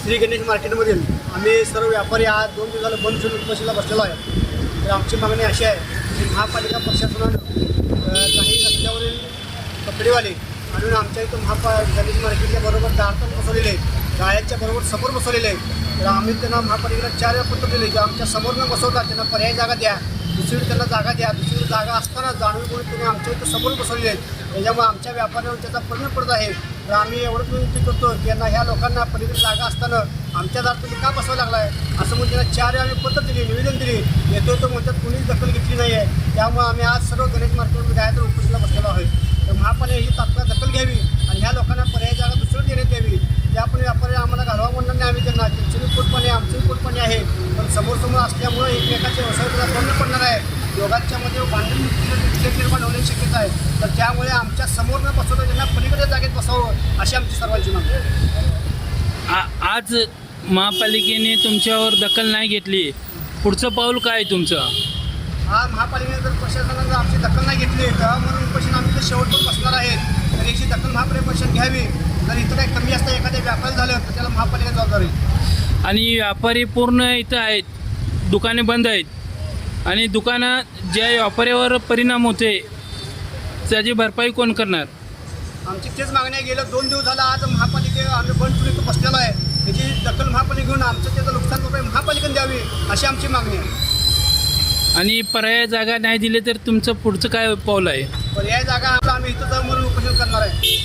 श्री गणेश मार्केटमधील आम्ही सर्व व्यापारी आज 2 दिवस झालं बंद ठेवून उपोषणाला बसलेलो आहे। तर आमची मागणी अशी आहे की महापालिका प्रशासनानं काही रस्त्यावरील कपडेवाले आणून आमच्या इथं गणेश मार्केटच्या बरोबर दारातून बसवलेले आहेत, गाळ्याच्या बरोबर समोर बसवलेले आहेत। तर आम्ही त्यांना महापालिकेला 4 वेळा पत्र दिले की आमच्या समोर न बसवता त्यांना पर्याय जागा द्या, दुसरीकडे त्यांना जागा द्या। दुसरीकडे जागा असताना जाणून त्यांनी आमच्या इथं समोर बसवलेले आहेत, त्याच्यामुळे आमच्या व्यापाऱ्यांवर त्याचा परिणाम पडत आहे। तर आम्ही एवढंच विनंती करतो की यांना ह्या लोकांना पलीकडे जागा असताना आमच्या दारात तुम्ही का बसवायला लागला आहे असं म्हणून त्यांना 4 वेळा आम्ही पत्र दिली, निवेदन दिली, येतो तो म्हणतात कुणीच दखल घेतली नाही आहे। त्यामुळे आम्ही आज सर्व गणेश मार्केटमध्ये जायचं उपोषणाला बसलेलो आहे। तर महापालिका ही तात्काळ दखल घ्यावी आणि ह्या लोकांना पर्याय जागा दुसरं देण्यात यावी। त्या पण व्यापारी आम्हाला घालवा म्हणणार नाही आम्ही त्यांना, त्यांची पोटपाणी आमची पोटपाणी आहे, पण समोर असल्यामुळे एकमेकाच्या व्यवसायाला बंद पडणार आहे। दोघांच्यामध्ये भांडण निर्माण होण्याची शक्यता आहे। तर त्यामुळे आमच्या समोर न बसवता त्यांना पलीकडे जागेत बसावं अशी आमची सर्वांची मागणी आहे। आज महापालिकेने तुमच्यावर दखल नाही घेतली, पुढचं पाऊल काय तुमचं? आज महापालिकेने जर प्रशासनानं आमची दखल नाही घेतली तर म्हणून उपोषण आम्ही तर शेवटपर्यंत बसणार आहेत। तर याची दखल महापालिका प्रशासन घ्यावी। जर इथं काही कमी असतं एखाद्या व्यापारी झालं तर त्याला महापालिका जबाबदार आहे। आणि व्यापारी पूर्ण इथं आहेत, दुकाने बंद आहेत आणि दुकानं ज्या व्यापाऱ्यावर परिणाम होते त्याची भरपाई कोण करणार? आमची तेच मागणी आहे। गेल्या 2 दिवस झाला आज महापालिकेवर आम्ही बंद ठेवून इथं बसलेलो आहे, त्याची दखल महापालिका घेऊन आमचं त्याचं नुकसान भरपाई महापालिकेने द्यावी अशी आमची मागणी आहे। आणि पर्याय जागा नाही दिली तर तुमचं पुढचं काय पाऊल आहे? पर्याय जागा आम्ही इथं जाऊन म्हणून उपोषण करणार आहे।